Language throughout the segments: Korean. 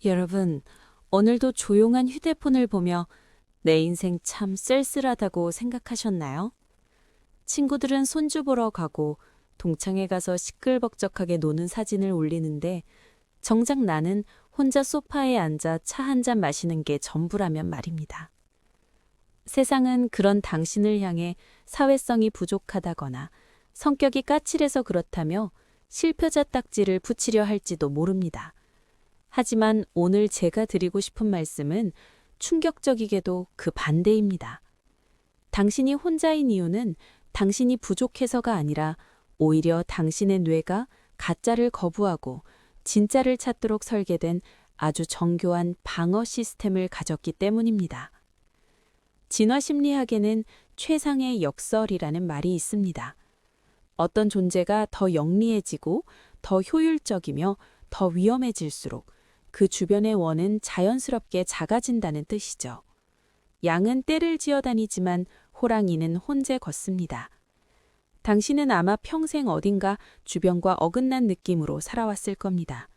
여러분, 오늘도 조용한 휴대폰을 보며 내 인생 참 쓸쓸하다고 생각하셨나요? 친구들은 손주 보러 가고 동창회 가서 시끌벅적하게 노는 사진을 올리는데 정작 나는 혼자 소파에 앉아 차 한 잔 마시는 게 전부라면 말입니다. 세상은 그런 당신을 향해 사회성이 부족하다거나 성격이 까칠해서 그렇다며 실패자 딱지를 붙이려 할지도 모릅니다. 하지만 오늘 제가 드리고 싶은 말씀은 충격적이게도 그 반대입니다. 당신이 혼자인 이유는 당신이 부족해서가 아니라 오히려 당신의 뇌가 가짜를 거부하고 진짜를 찾도록 설계된 아주 정교한 방어 시스템을 가졌기 때문입니다. 진화심리학에는 최상의 역설이라는 말이 있습니다. 어떤 존재가 더 영리해지고 더 효율적이며 더 위험해질수록 그 주변의 원은 자연스럽게 작아진다는 뜻이죠. 양은 떼를 지어 다니지만 호랑이는 혼재 걷습니다. 당신은 아마 평생 어딘가 주변과 어긋난 느낌으로 살아왔을 겁니다.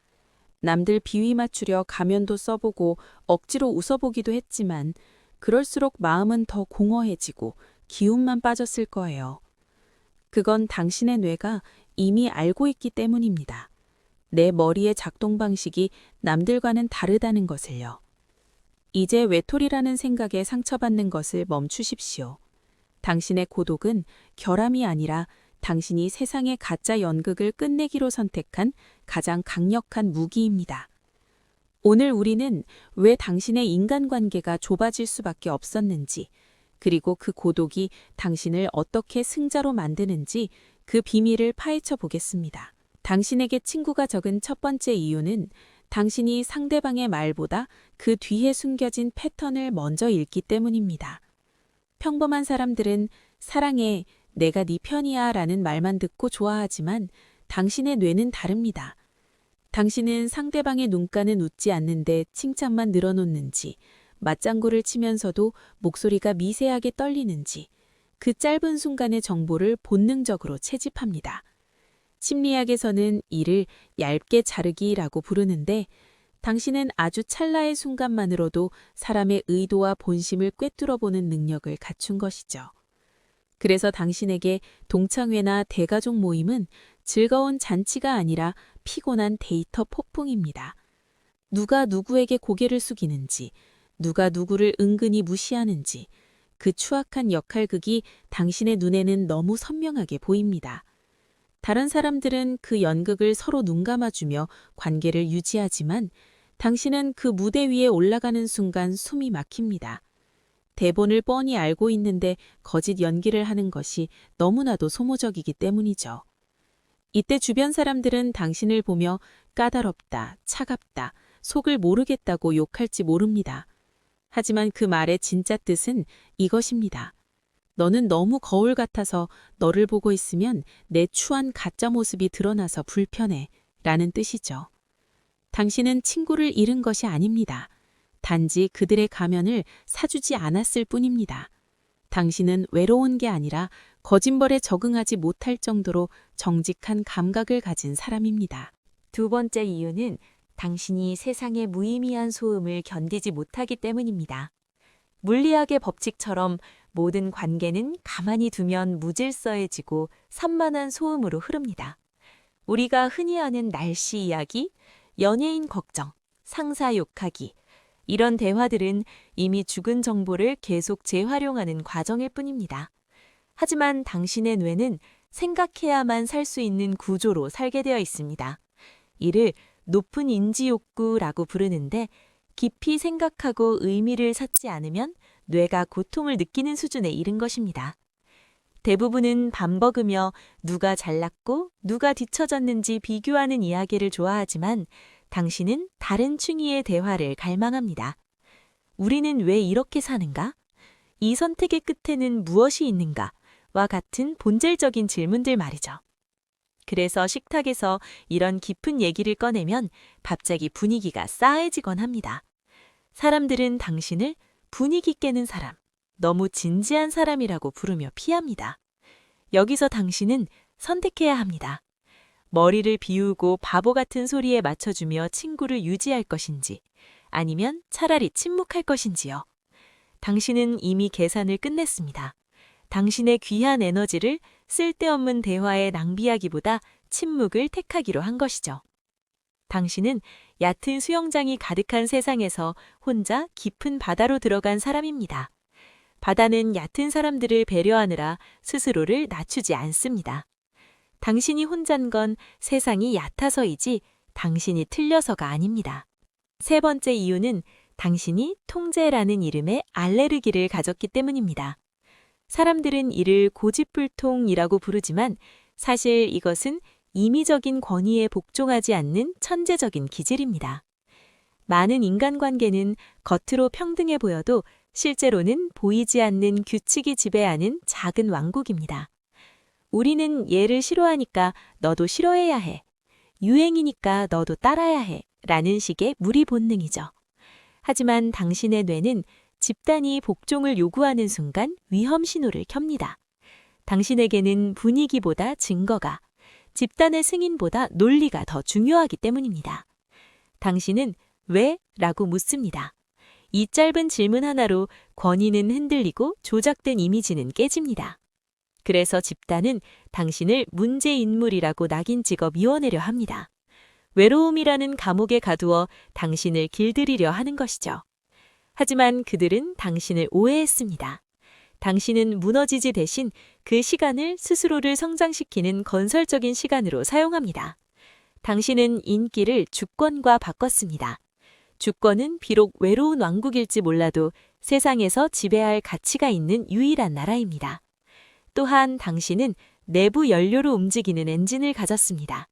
남들 비위 맞추려 가면도 써보고 억지로 웃어보기도 했지만 그럴수록 마음은 더 공허해지고 기운만 빠졌을 거예요. 그건 당신의 뇌가 이미 알고 있기 때문입니다. 내 머리의 작동 방식이 남들과는 다르다는 것을요. 이제 외톨이라는 생각에 상처받는 것을 멈추십시오. 당신의 고독은 결함이 아니라 당신이 세상의 가짜 연극을 끝내기로 선택한 가장 강력한 무기입니다. 오늘 우리는 왜 당신의 인간관계가 좁아질 수밖에 없었는지, 그리고 그 고독이 당신을 어떻게 승자로 만드는지 그 비밀을 파헤쳐 보겠습니다. 당신에게 친구가 적은 첫 번째 이유는 당신이 상대방의 말보다 그 뒤에 숨겨진 패턴을 먼저 읽기 때문입니다. 평범한 사람들은 사랑해, 내가 네 편이야 라는 말만 듣고 좋아하지만 당신의 뇌는 다릅니다. 당신은 상대방의 눈가는 웃지 않는데 칭찬만 늘어놓는지, 맞장구를 치면서도 목소리가 미세하게 떨리는지, 그 짧은 순간의 정보를 본능적으로 채집합니다. 심리학에서는 이를 얇게 자르기라고 부르는데 당신은 아주 찰나의 순간만으로도 사람의 의도와 본심을 꿰뚫어보는 능력을 갖춘 것이죠. 그래서 당신에게 동창회나 대가족 모임은 즐거운 잔치가 아니라 피곤한 데이터 폭풍입니다. 누가 누구에게 고개를 숙이는지, 누가 누구를 은근히 무시하는지, 그 추악한 역할극이 당신의 눈에는 너무 선명하게 보입니다. 다른 사람들은 그 연극을 서로 눈감아주며 관계를 유지하지만 당신은 그 무대 위에 올라가는 순간 숨이 막힙니다. 대본을 뻔히 알고 있는데 거짓 연기를 하는 것이 너무나도 소모적이기 때문이죠. 이때 주변 사람들은 당신을 보며 까다롭다, 차갑다, 속을 모르겠다고 욕할지 모릅니다. 하지만 그 말의 진짜 뜻은 이것입니다. 너는 너무 거울 같아서 너를 보고 있으면 내 추한 가짜 모습이 드러나서 불편해 라는 뜻이죠. 당신은 친구를 잃은 것이 아닙니다. 단지 그들의 가면을 사주지 않았을 뿐입니다. 당신은 외로운 게 아니라 거짓말에 적응하지 못할 정도로 정직한 감각을 가진 사람입니다. 두 번째 이유는 당신이 세상의 무의미한 소음을 견디지 못하기 때문입니다. 물리학의 법칙처럼 모든 관계는 가만히 두면 무질서해지고 산만한 소음으로 흐릅니다. 우리가 흔히 아는 날씨 이야기, 연예인 걱정, 상사 욕하기, 이런 대화들은 이미 죽은 정보를 계속 재활용하는 과정일 뿐입니다. 하지만 당신의 뇌는 생각해야만 살 수 있는 구조로 설계되어 있습니다. 이를 높은 인지 욕구라고 부르는데 깊이 생각하고 의미를 찾지 않으면 뇌가 고통을 느끼는 수준에 이른 것입니다. 대부분은 밤먹으며 누가 잘났고 누가 뒤처졌는지 비교하는 이야기를 좋아하지만 당신은 다른 층위의 대화를 갈망합니다. 우리는 왜 이렇게 사는가? 이 선택의 끝에는 무엇이 있는가? 와 같은 본질적인 질문들 말이죠. 그래서 식탁에서 이런 깊은 얘기를 꺼내면 갑자기 분위기가 싸해지곤 합니다. 사람들은 당신을 분위기 깨는 사람, 너무 진지한 사람이라고 부르며 피합니다. 여기서 당신은 선택해야 합니다. 머리를 비우고 바보 같은 소리에 맞춰주며 친구를 유지할 것인지, 아니면 차라리 침묵할 것인지요. 당신은 이미 계산을 끝냈습니다. 당신의 귀한 에너지를 쓸데없는 대화에 낭비하기보다 침묵을 택하기로 한 것이죠. 당신은 얕은 수영장이 가득한 세상에서 혼자 깊은 바다로 들어간 사람입니다. 바다는 얕은 사람들을 배려하느라 스스로를 낮추지 않습니다. 당신이 혼잔 건 세상이 얕아서이지 당신이 틀려서가 아닙니다. 세 번째 이유는 당신이 통제라는 이름의 알레르기를 가졌기 때문입니다. 사람들은 이를 고집불통이라고 부르지만 사실 이것은 임의적인 권위에 복종하지 않는 천재적인 기질입니다. 많은 인간관계는 겉으로 평등해 보여도 실제로는 보이지 않는 규칙이 지배하는 작은 왕국입니다. 우리는 얘를 싫어하니까 너도 싫어해야 해. 유행이니까 너도 따라야 해. 라는 식의 무리 본능이죠. 하지만 당신의 뇌는 집단이 복종을 요구하는 순간 위험 신호를 켭니다. 당신에게는 분위기보다 증거가, 집단의 승인보다 논리가 더 중요하기 때문입니다. 당신은 왜? 라고 묻습니다. 이 짧은 질문 하나로 권위는 흔들리고 조작된 이미지는 깨집니다. 그래서 집단은 당신을 문제인물이라고 낙인 찍어 미워내려 합니다. 외로움이라는 감옥에 가두어 당신을 길들이려 하는 것이죠. 하지만 그들은 당신을 오해했습니다. 당신은 무너지지 대신 그 시간을 스스로를 성장시키는 건설적인 시간으로 사용합니다. 당신은 인기를 주권과 바꿨습니다. 주권은 비록 외로운 왕국일지 몰라도 세상에서 지배할 가치가 있는 유일한 나라입니다. 또한 당신은 내부 연료로 움직이는 엔진을 가졌습니다.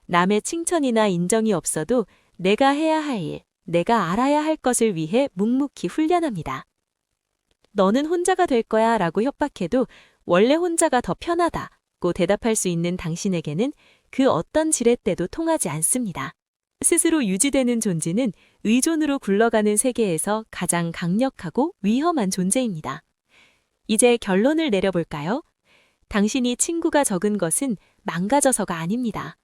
남의 칭찬이나 인정이 없어도 내가 해야 할 일, 내가 알아야 할 것을 위해 묵묵히 훈련합니다. 너는 혼자가 될 거야 라고 협박해도 원래 혼자가 더 편하다고 대답할 수 있는 당신에게는 그 어떤 지렛대도 통하지 않습니다. 스스로 유지되는 존재는 의존으로 굴러가는 세계에서 가장 강력하고 위험한 존재입니다. 이제 결론을 내려볼까요? 당신이 친구가 적은 것은 망가져서가 아닙니다.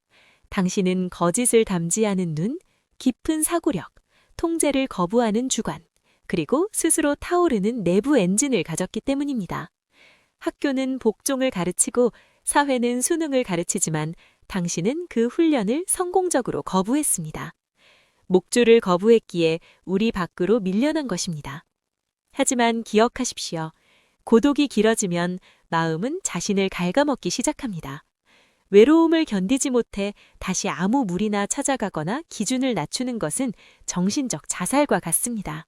당신은 거짓을 담지하는 눈, 깊은 사고력, 통제를 거부하는 주관, 그리고 스스로 타오르는 내부 엔진을 가졌기 때문입니다. 학교는 복종을 가르치고 사회는 수능을 가르치지만 당신은 그 훈련을 성공적으로 거부했습니다. 목줄을 거부했기에 우리 밖으로 밀려난 것입니다. 하지만 기억하십시오. 고독이 길어지면 마음은 자신을 갉아먹기 시작합니다. 외로움을 견디지 못해 다시 아무 무리나 찾아가거나 기준을 낮추는 것은 정신적 자살과 같습니다.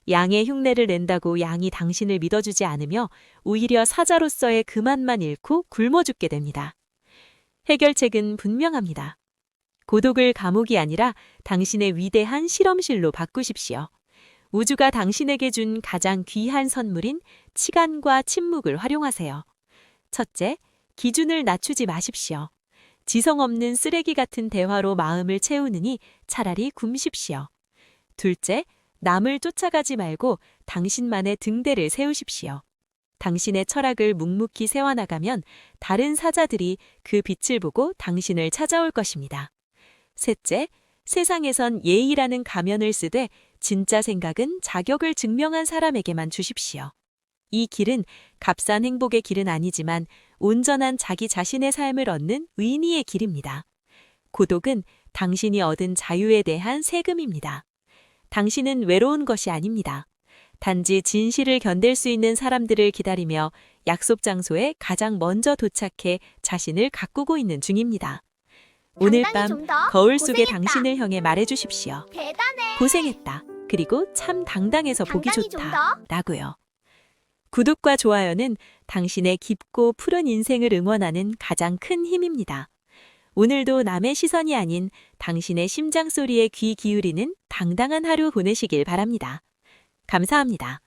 양의 흉내를 낸다고 양이 당신을 믿어주지 않으며 오히려 사자로서의 그만만 잃고 굶어 죽게 됩니다. 해결책은 분명합니다. 고독을 감옥이 아니라 당신의 위대한 실험실로 바꾸십시오. 우주가 당신에게 준 가장 귀한 선물인 시간과 침묵을 활용하세요. 첫째, 기준을 낮추지 마십시오. 지성 없는 쓰레기 같은 대화로 마음을 채우느니 차라리 굶십시오. 둘째, 남을 쫓아가지 말고 당신만의 등대를 세우십시오. 당신의 철학을 묵묵히 세워나가면 다른 사자들이 그 빛을 보고 당신을 찾아올 것입니다. 셋째, 세상에선 예의라는 가면을 쓰되 진짜 생각은 자격을 증명한 사람에게만 주십시오. 이 길은 값싼 행복의 길은 아니지만 온전한 자기 자신의 삶을 얻는 의미의 길입니다. 고독은 당신이 얻은 자유에 대한 세금입니다. 당신은 외로운 것이 아닙니다. 단지 진실을 견딜 수 있는 사람들을 기다리며 약속 장소에 가장 먼저 도착해 자신을 가꾸고 있는 중입니다. 오늘 밤 거울 속의 당신을 향해 말해주십시오. 대단해. 고생했다. 그리고 참 당당해서 보기 당당히 좀 좋다. 라고요. 구독과 좋아요는 당신의 깊고 푸른 인생을 응원하는 가장 큰 힘입니다. 오늘도 남의 시선이 아닌 당신의 심장 소리에 귀 기울이는 당당한 하루 보내시길 바랍니다. 감사합니다.